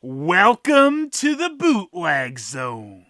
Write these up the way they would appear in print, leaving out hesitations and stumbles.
Welcome to the Bootleg Zones.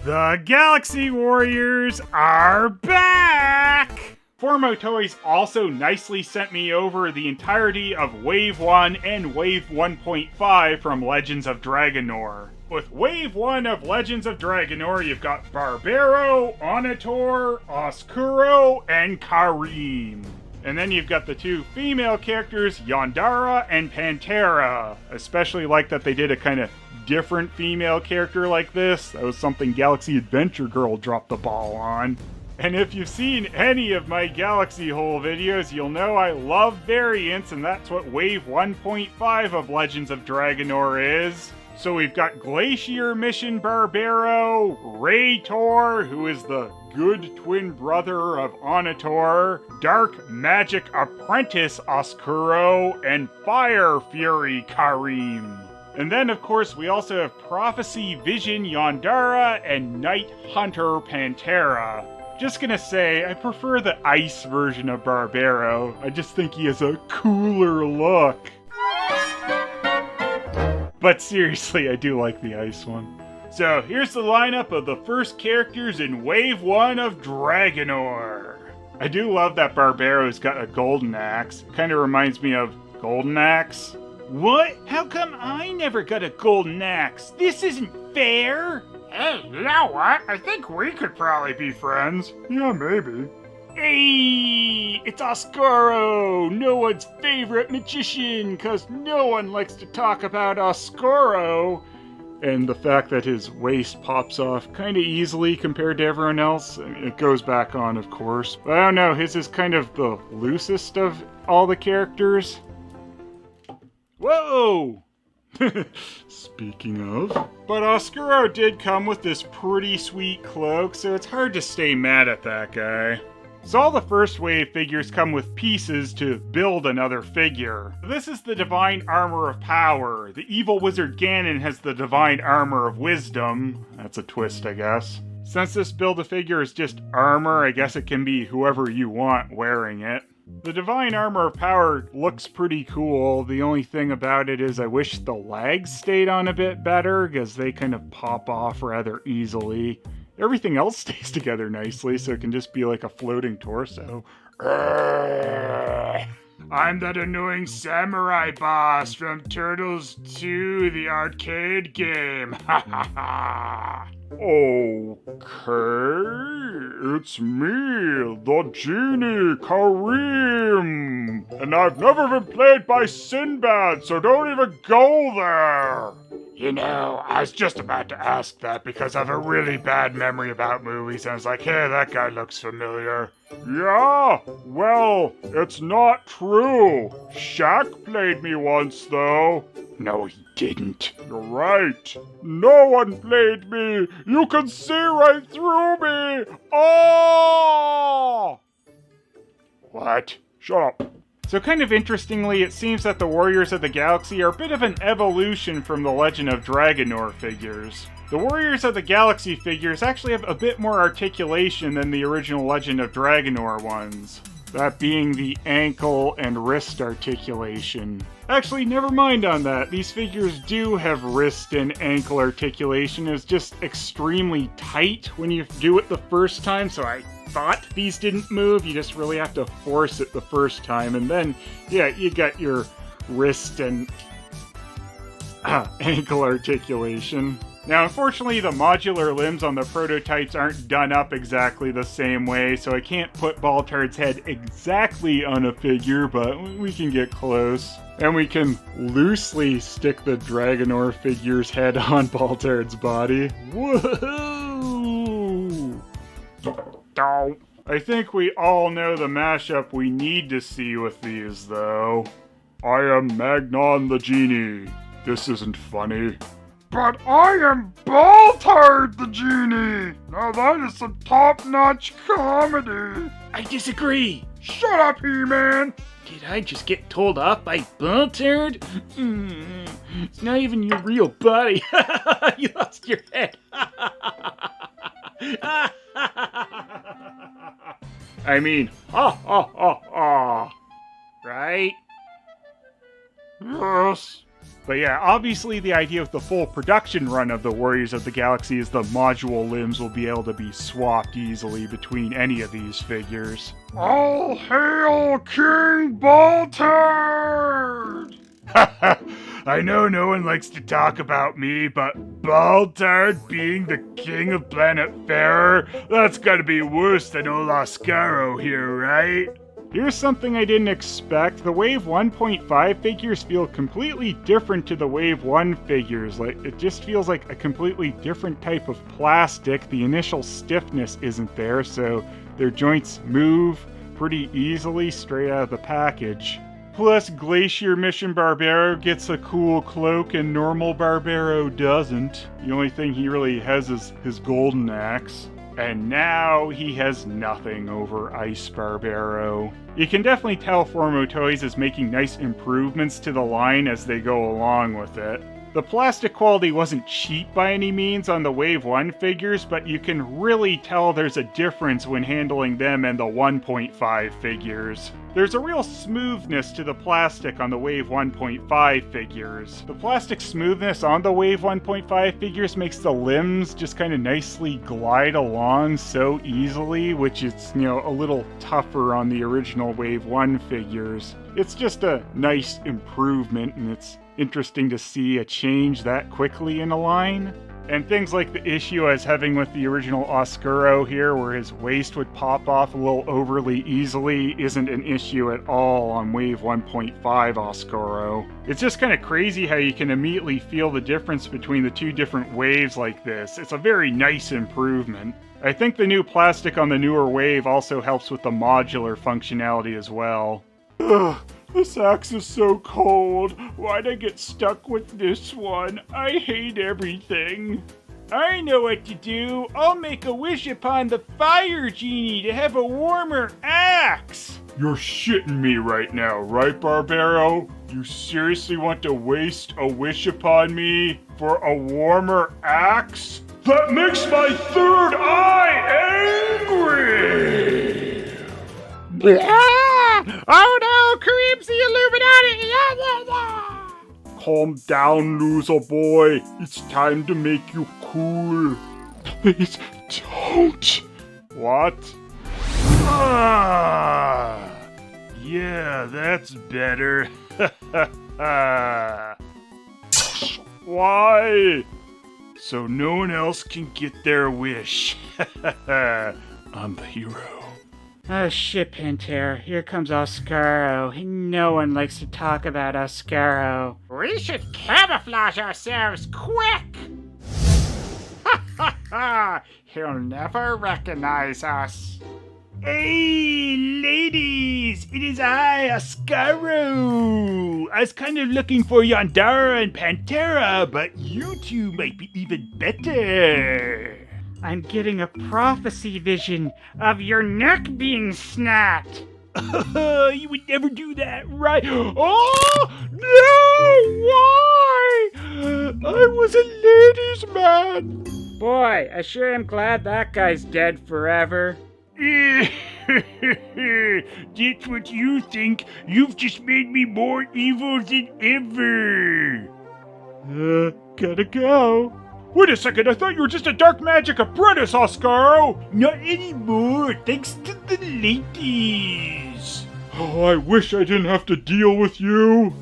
The Galaxy Warriors are back! Formo Toys also nicely sent me over the entirety of Wave 1 and Wave 1.5 from Legends of Dragonore. With Wave 1 of Legends of Dragonore, you've got Barbaro, Onator, Oscuro, and Karim. And then you've got the two female characters, Yandara and Pantera. Especially like that they did a kind of different female character like this. That was something Galaxy Adventure Girl dropped the ball on. And if you've seen any of my Galaxy Hole videos, you'll know I love variants, and that's what Wave 1.5 of Legends of Dragonore is. So we've got Glacier Mission Barbaro, Raytor, who is the good twin brother of Onator, Dark Magic Apprentice Oscuro, and Fire Fury Karim. And then, of course, we also have Prophecy Vision Yandara and Night Hunter Pantera. Just gonna say, I prefer the ice version of Barbaro. I just think he has a cooler look. But seriously, I do like the ice one. So here's the lineup of the first characters in Wave 1 of Dragonore. I do love that Barbaro's got a golden axe. Kind of reminds me of Golden Axe. What? How come I never got a golden axe? This isn't fair! Hey, you know what? I think we could probably be friends. Yeah, maybe. Hey, it's Oscuro, no one's favorite magician, cause no one likes to talk about Oscuro. And the fact that his waist pops off kind of easily compared to everyone else, it goes back on, of course. But I don't know, his is kind of the loosest of all the characters. Whoa! Speaking of. But Oscuro did come with this pretty sweet cloak, so it's hard to stay mad at that guy. So all the first wave figures come with pieces to build another figure. This is the Divine Armor of Power. The evil wizard Ganon has the Divine Armor of Wisdom. That's a twist, I guess. Since this Build-A-Figure is just armor, I guess it can be whoever you want wearing it. The Divine Armor of Power looks pretty cool. The only thing about it is I wish the legs stayed on a bit better, because they kind of pop off rather easily. Everything else stays together nicely, so it can just be like a floating torso. I'm that annoying samurai boss from Turtles 2, the arcade game. Ha ha ha. Okay, it's me, the genie, Karim. And I've never been played by Sinbad, so don't even go there. You know, I was just about to ask that because I have a really bad memory about movies, and I was like, hey, that guy looks familiar. Yeah, well, it's not true. Shaq played me once, though. No, he didn't. You're right. No one played me. You can see right through me. Oh! What? Shut up. So kind of interestingly, it seems that the Warriors of the Galaxy are a bit of an evolution from the Legend of Dragonore figures. The Warriors of the Galaxy figures actually have a bit more articulation than the original Legend of Dragonore ones. That being the ankle and wrist articulation. Actually, never mind on that. These figures do have wrist and ankle articulation. It's just extremely tight when you do it the first time, so I thought these didn't move. You just really have to force it the first time, and then, yeah, you got your wrist and ankle articulation. Now, unfortunately, the modular limbs on the prototypes aren't done up exactly the same way, so I can't put Baltard's head exactly on a figure, but we can get close. And we can loosely stick the Dragonore figure's head on Baltard's body. Woohoo! I think we all know the mashup we need to see with these, though. I am Magnon the Genie. This isn't funny. But I am Baltard the Genie! Now that is some top-notch comedy! I disagree! Shut up, He-Man! Did I just get told off by Baltard? It's not even your real body. You lost your head. I mean, ha ha ha ha. Right? Yes. But yeah, obviously the idea of the full production run of the Warriors of the Galaxy is the module limbs will be able to be swapped easily between any of these figures. All hail King Baltard! I know no one likes to talk about me, but Baltard being the king of Planet Farer, that's gotta be worse than old Oscaro here, right? Here's something I didn't expect. The Wave 1.5 figures feel completely different to the Wave 1 figures. Like, it just feels like a completely different type of plastic. The initial stiffness isn't there, so their joints move pretty easily straight out of the package. Plus, Glacier Mission Barbaro gets a cool cloak and normal Barbaro doesn't. The only thing he really has is his golden axe. And now he has nothing over Ice Barbaro. You can definitely tell Formo Toys is making nice improvements to the line as they go along with it. The plastic quality wasn't cheap by any means on the Wave 1 figures, but you can really tell there's a difference when handling them and the 1.5 figures. There's a real smoothness to the plastic on the Wave 1.5 figures. The plastic smoothness on the Wave 1.5 figures makes the limbs just kind of nicely glide along so easily, which is, a little tougher on the original Wave 1 figures. It's just a nice improvement, and it's interesting to see a change that quickly in a line. And things like the issue I was having with the original Oscuro here, where his waist would pop off a little overly easily, isn't an issue at all on Wave 1.5 Oscuro. It's just kind of crazy how you can immediately feel the difference between the two different waves like this. It's a very nice improvement. I think the new plastic on the newer wave also helps with the modular functionality as well. Ugh. This axe is so cold. Why'd I get stuck with this one? I hate everything. I know what to do. I'll make a wish upon the fire genie to have a warmer axe. You're shitting me right now, right, Barbaro? You seriously want to waste a wish upon me for a warmer axe? That makes my third eye angry! Oh no, Kareem's the Illuminati! Calm down, loser boy. It's time to make you cool. Please don't. What? Ah! Yeah, that's better. Why? So no one else can get their wish. I'm the hero. Oh shit, Pantera. Here comes Oscaro. No one likes to talk about Oscaro. We should camouflage ourselves quick! Ha ha ha! He'll never recognize us. Hey, ladies! It is I, Oscaro! I was kind of looking for Yandara and Pantera, but you two might be even better. I'm getting a prophecy vision of your neck being snapped. You would never do that, right? Oh, no! Why? I was a ladies' man. Boy, I sure am glad that guy's dead forever. That's what you think. You've just made me more evil than ever. Gotta go. Wait a second, I thought you were just a dark magic apprentice, Oscaro! Not anymore, thanks to the ladies! Oh, I wish I didn't have to deal with you!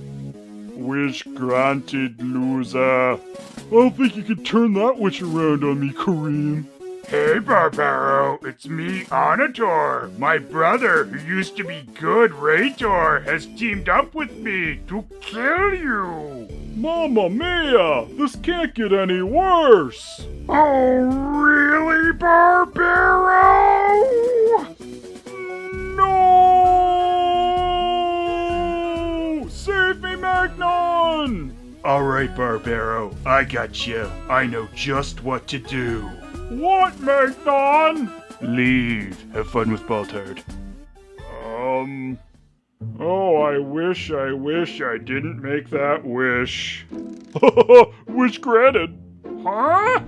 Wish granted, loser. I don't think you can turn that wish around on me, Kareem. Hey, Barbaro, it's me, Anator. My brother, who used to be good Raytor, has teamed up with me to kill you! Mamma mia! This can't get any worse! Oh, really, Barbaro? No! Save me, Magnon! Alright, Barbaro, I got you. I know just what to do. What, Magnon? Leave. Have fun with Baltard. Oh, I wish I didn't make that wish. Wish granted. Huh?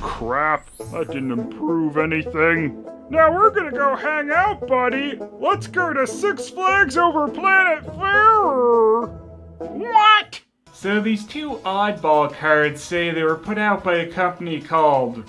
crap. That didn't improve anything. Now we're gonna go hang out, buddy. Let's go to Six Flags over Planet Fairer. What? So these two oddball cards say they were put out by a company called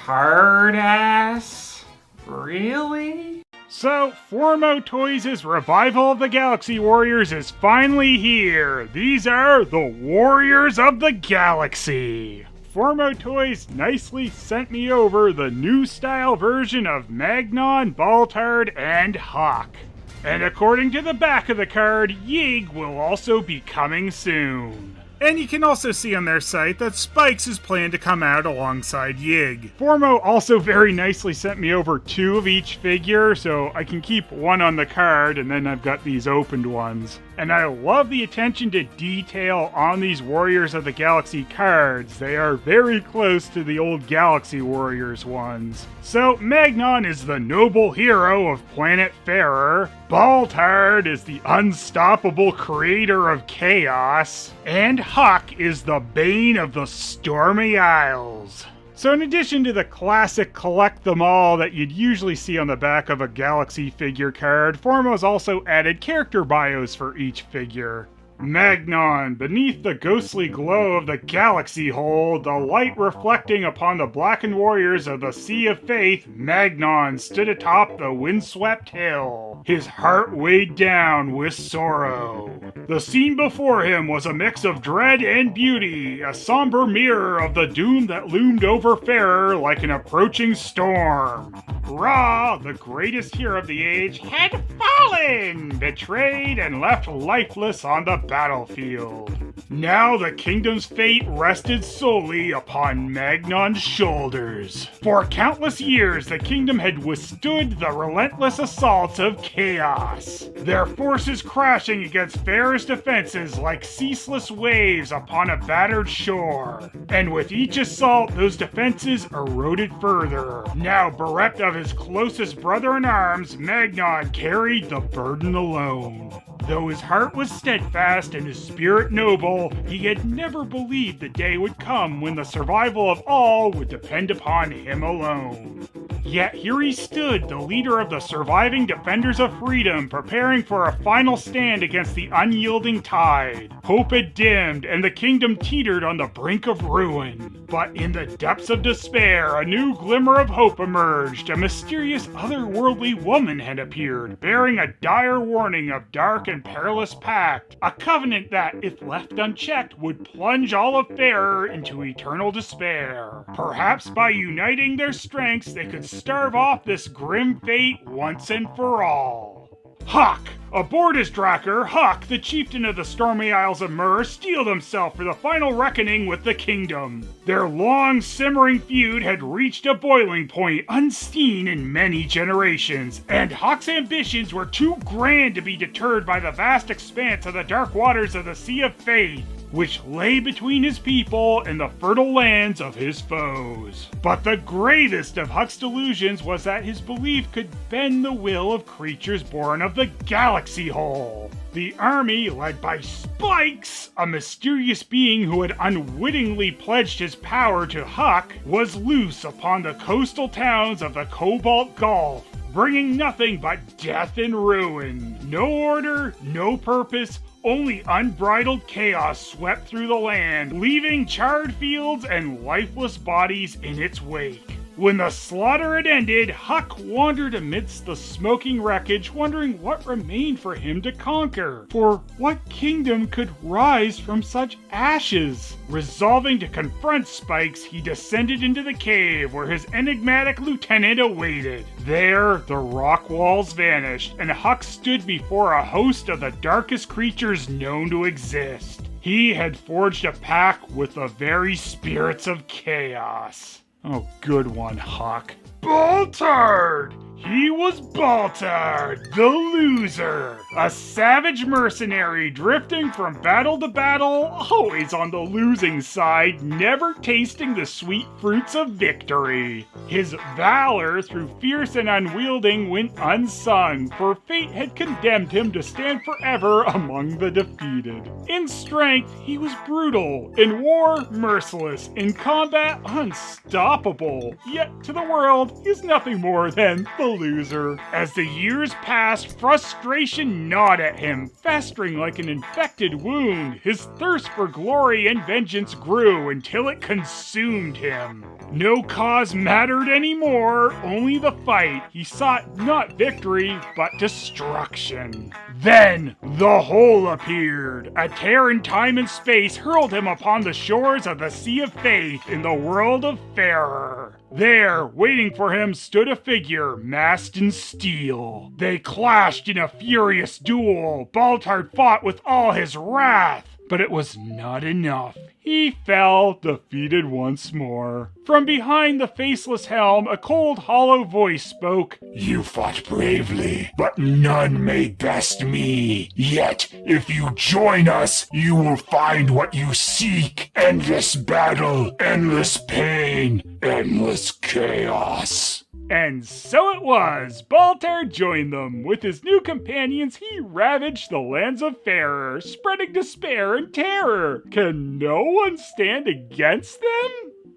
Cardass? Really? So, Formo Toys' revival of the Galaxy Warriors is finally here. These are the Warriors of the Galaxy. Formo Toys nicely sent me over the new style version of Magnon, Baltard, and Hawk. And according to the back of the card, Yig will also be coming soon. And you can also see on their site that Spikes is planned to come out alongside Yig. Formo also very nicely sent me over 2 of each figure, so I can keep one on the card, and then I've got these opened ones. And I love the attention to detail on these Warriors of the Galaxy cards. They are very close to the old Galaxy Warriors ones. So Magnon is the noble hero of Planet Fairer, Baltard is the unstoppable creator of chaos, and Huck is the bane of the Stormy Isles. So in addition to the classic collect them all that you'd usually see on the back of a Galaxy figure card, Formo's also added character bios for each figure. Magnon, beneath the ghostly glow of the galaxy hole, the light reflecting upon the blackened warriors of the Sea of Faith, Magnon stood atop the windswept hill, his heart weighed down with sorrow. The scene before him was a mix of dread and beauty, a somber mirror of the doom that loomed over Fairer like an approaching storm. Ra, the greatest hero of the age, had fallen, betrayed and left lifeless on the battlefield. Now the kingdom's fate rested solely upon Magnon's shoulders. For countless years, the kingdom had withstood the relentless assaults of chaos, their forces crashing against Fairer's defenses like ceaseless waves upon a battered shore. And with each assault, those defenses eroded further. Now bereft of his closest brother-in-arms, Magnon carried the burden alone. Though his heart was steadfast and his spirit noble, he had never believed the day would come when the survival of all would depend upon him alone. Yet here he stood, the leader of the surviving defenders of freedom, preparing for a final stand against the unyielding tide. Hope had dimmed, and the kingdom teetered on the brink of ruin. But in the depths of despair, a new glimmer of hope emerged. A mysterious otherworldly woman had appeared, bearing a dire warning of dark and perilous pact, a covenant that, if left unchecked, would plunge all of Fairer into eternal despair. Perhaps by uniting their strengths, they could starve off this grim fate once and for all. Huck! Aboard his Drakkar, Huck, the chieftain of the Stormy Isles of Myrrh, steeled himself for the final reckoning with the kingdom. Their long, simmering feud had reached a boiling point unseen in many generations, and Huck's ambitions were too grand to be deterred by the vast expanse of the dark waters of the Sea of Faith, which lay between his people and the fertile lands of his foes. But the gravest of Huck's delusions was that his belief could bend the will of creatures born of the Galaxy Hole. The army, led by Spikes, a mysterious being who had unwittingly pledged his power to Huck, was loose upon the coastal towns of the Cobalt Gulf, bringing nothing but death and ruin. No order, no purpose, only unbridled chaos swept through the land, leaving charred fields and lifeless bodies in its wake. When the slaughter had ended, Huck wandered amidst the smoking wreckage, wondering what remained for him to conquer. For what kingdom could rise from such ashes? Resolving to confront Spikes, he descended into the cave where his enigmatic lieutenant awaited. There, the rock walls vanished, and Huck stood before a host of the darkest creatures known to exist. He had forged a pact with the very spirits of chaos. Oh, good one, Huck. Baltard! He was Baltard, the loser, A savage mercenary drifting from battle to battle, always on the losing side, never tasting the sweet fruits of victory. His valor, through fierce and unwielding, went unsung, for fate had condemned him to stand forever among the defeated. In strength, he was brutal, in war, merciless, in combat, unstoppable. Yet to the world, he's nothing more than the loser. As the years passed, frustration gnawed at him, festering like an infected wound. His thirst for glory and vengeance grew until it consumed him. No cause mattered anymore, only the fight. He sought not victory, but destruction. Then the Hole appeared. A tear in time and space hurled him upon the shores of the Sea of Faith in the world of Farer. There, waiting for him, stood a figure, masked in steel. They clashed in a furious duel. Baltard fought with all his wrath, but it was not enough. He fell, defeated once more. From behind the faceless helm, a cold, hollow voice spoke. You fought bravely, but none may best me. Yet, if you join us, you will find what you seek. Endless battle, endless pain, endless chaos. And so it was. Baltard joined them. With his new companions, he ravaged the lands of Farer, spreading despair and terror. Can no one stand against them?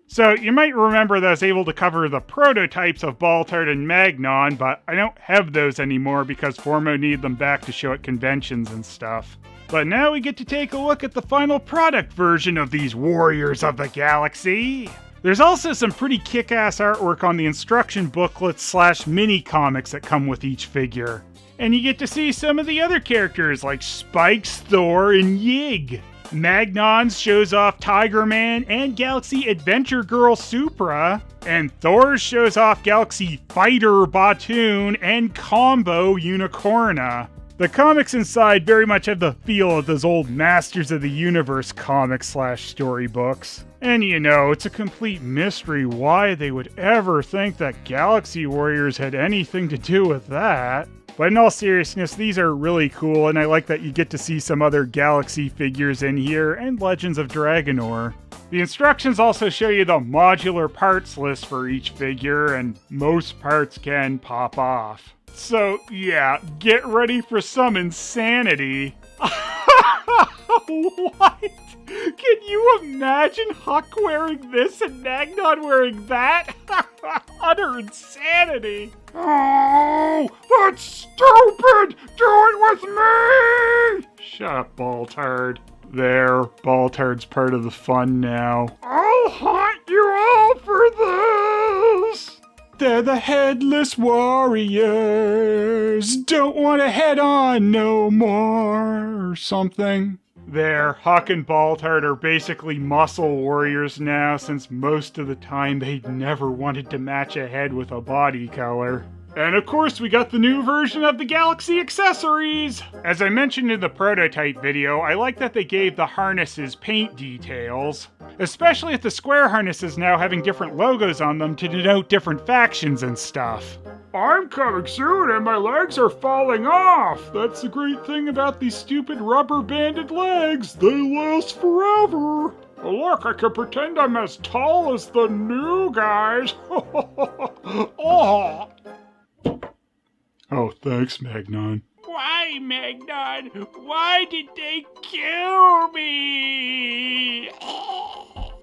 So you might remember that I was able to cover the prototypes of Baltard and Magnon, but I don't have those anymore because Formo needed them back to show at conventions and stuff. But now we get to take a look at the final product version of these Warriors of the Galaxy. There's also some pretty kick-ass artwork on the instruction booklets / mini-comics that come with each figure. And you get to see some of the other characters like Spikes, Thor, and Yig. Magnon's shows off Tiger Man and Galaxy Adventure Girl Supra. And Thor's shows off Galaxy Fighter Batoon and Combo Unicorna. The comics inside very much have the feel of those old Masters of the Universe comics / storybooks. And you know, it's a complete mystery why they would ever think that Galaxy Warriors had anything to do with that. But in all seriousness, these are really cool, and I like that you get to see some other Galaxy figures in here, and Legends of Dragonore. The instructions also show you the modular parts list for each figure, and most parts can pop off. So yeah, get ready for some insanity. What? Can you imagine Huck wearing this and Magnon wearing that? Utter insanity. Oh, that's stupid! Do it with me! Shut up, Baltard. There, Baltard's part of the fun now. I'll haunt you all for this! They're the Headless Warriors. Don't want to head on no more, or something. There, Huck and Baltard are basically muscle warriors now, since most of the time they never wanted to match a head with a body color. And of course, we got the new version of the Galaxy accessories! As I mentioned in the prototype video, I like that they gave the harnesses paint details. Especially with the square harnesses now having different logos on them to denote different factions and stuff. I'm coming soon and my legs are falling off! That's the great thing about these stupid rubber-banded legs. They last forever! Oh, look, I can pretend I'm as tall as the new guys! Oh! Oh, thanks, Magnon. Why, Magnon? Why did they kill me?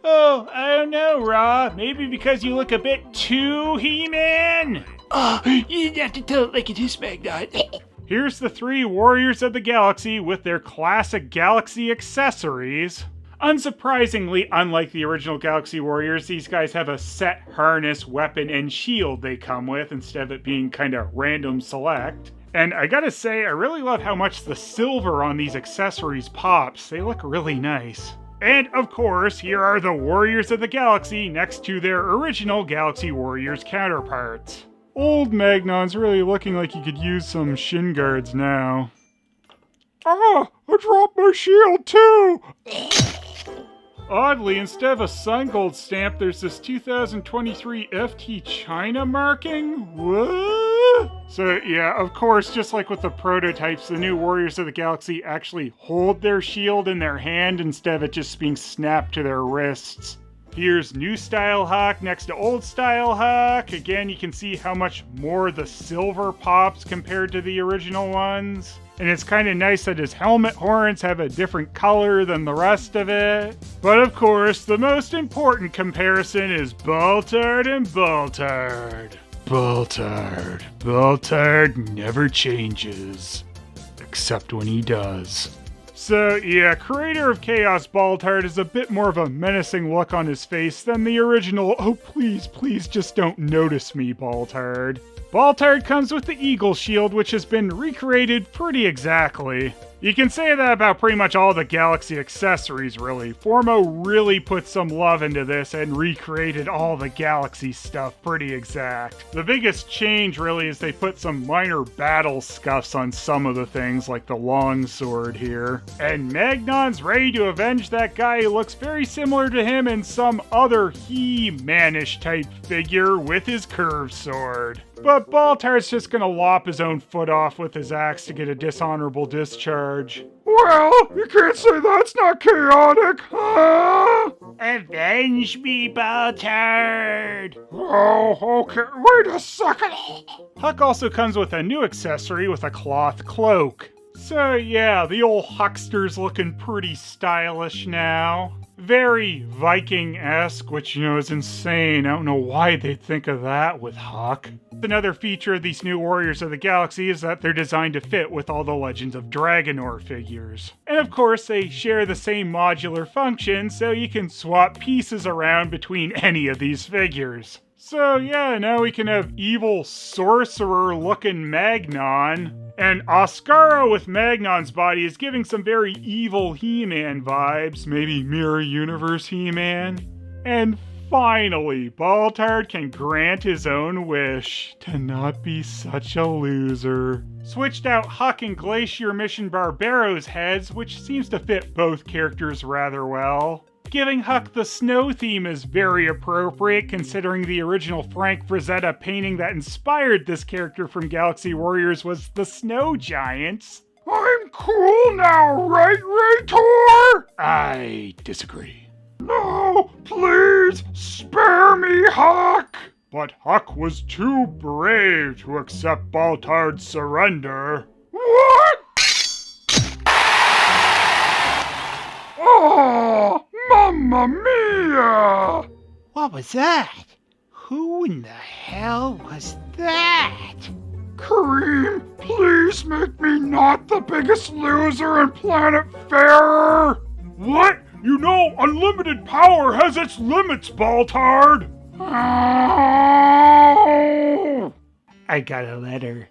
Oh, I don't know, Ra. Maybe because you look a bit too He-Man? Oh, you didn't have to tell it like it is, Magnon. Here's the 3 Warriors of the Galaxy with their classic Galaxy accessories. Unsurprisingly, unlike the original Galaxy Warriors, these guys have a set harness, weapon, and shield they come with instead of it being kind of random select. And I gotta say, I really love how much the silver on these accessories pops. They look really nice. And of course, here are the Warriors of the Galaxy next to their original Galaxy Warriors counterparts. Old Magnon's really looking like he could use some shin guards now. Ah, I dropped my shield too! Oddly, instead of a Sun Gold stamp, there's this 2023 FT China marking? What? So yeah, of course, just like with the prototypes, the new Warriors of the Galaxy actually hold their shield in their hand instead of it just being snapped to their wrists. Here's new style Hawk next to old style Hawk. Again, you can see how much more the silver pops compared to the original ones. And it's kind of nice that his helmet horns have a different color than the rest of it. But of course, the most important comparison is Boltard and Boltard. Boltard. Boltard never changes. Except when he does. So yeah, creator of Chaos Boltard is a bit more of a menacing look on his face than the original, oh please, please just don't notice me Boltard. Boltard comes with the Eagle Shield, which has been recreated pretty exactly. You can say that about pretty much all the Galaxy accessories, really. Formo really put some love into this and recreated all the Galaxy stuff pretty exact. The biggest change, really, is they put some minor battle scuffs on some of the things, like the longsword here. And Magnon's ready to avenge that guy who looks very similar to him in some other He-Man-ish type figure with his curved sword. But Boltard's just gonna lop his own foot off with his axe to get a dishonorable discharge. Well, you can't say that's not chaotic, huh? Avenge me, Boltard! Oh, okay. Wait a second. Huck also comes with a new accessory with a cloth cloak. So yeah, the old Huckster's looking pretty stylish now. Very Viking-esque, which, you know, is insane. I don't know why they'd think of that with Huck. Another feature of these new Warriors of the Galaxy is that they're designed to fit with all the Legends of Dragonore figures. And of course, they share the same modular function, so you can swap pieces around between any of these figures. So yeah, now we can have evil sorcerer-looking Magnon. And Oscaro with Magnon's body is giving some very evil He-Man vibes, maybe Mirror Universe He-Man. And finally, Boltard can grant his own wish to not be such a loser. Switched out Huck and Glacier Mission Barbaro's heads, which seems to fit both characters rather well. Giving Huck the snow theme is very appropriate, considering the original Frank Frazetta painting that inspired this character from Galaxy Warriors was the Snow Giants. I'm cool now, right, Raytor? I disagree. No, please, spare me, Huck! But Huck was too brave to accept Boltard's surrender. What? Oh, Mamma Mia! What was that? Who in the hell was that? Kareem, please make me not the biggest loser in Planet Farer! What? You know, unlimited power has its limits, Boltard! Oh. I got a letter.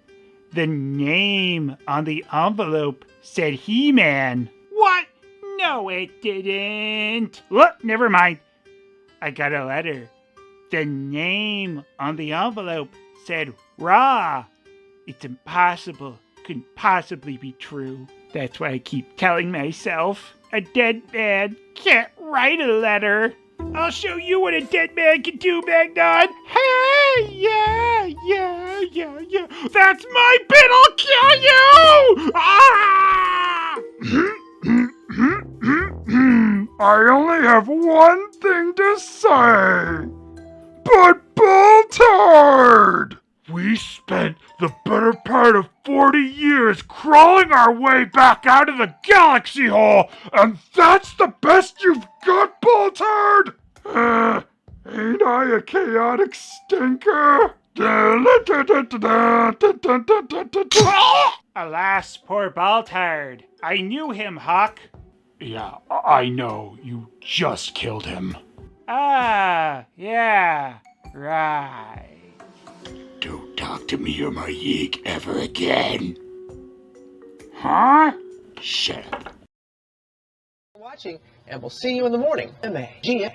The name on the envelope said He-Man. What? No, it didn't. Look, never mind. I got a letter. The name on the envelope said Ra. It's impossible. Couldn't possibly be true. That's what I keep telling myself. A dead man can't write a letter. I'll show you what a dead man can do, Magnon. Hey, yeah. That's my bit. I'll kill you. Ah! I only have one thing to say. But Boltard! We spent the better part of 40 years crawling our way back out of the galaxy hole, and that's the best you've got, Boltard? Ain't I a chaotic stinker? Alas, poor Boltard. I knew him, Huck. Yeah, I know. You just killed him. Ah, yeah, right. Don't talk to me or my yeek ever again. Huh? Shut up. Watching, and we'll see you in the morning. MAGA.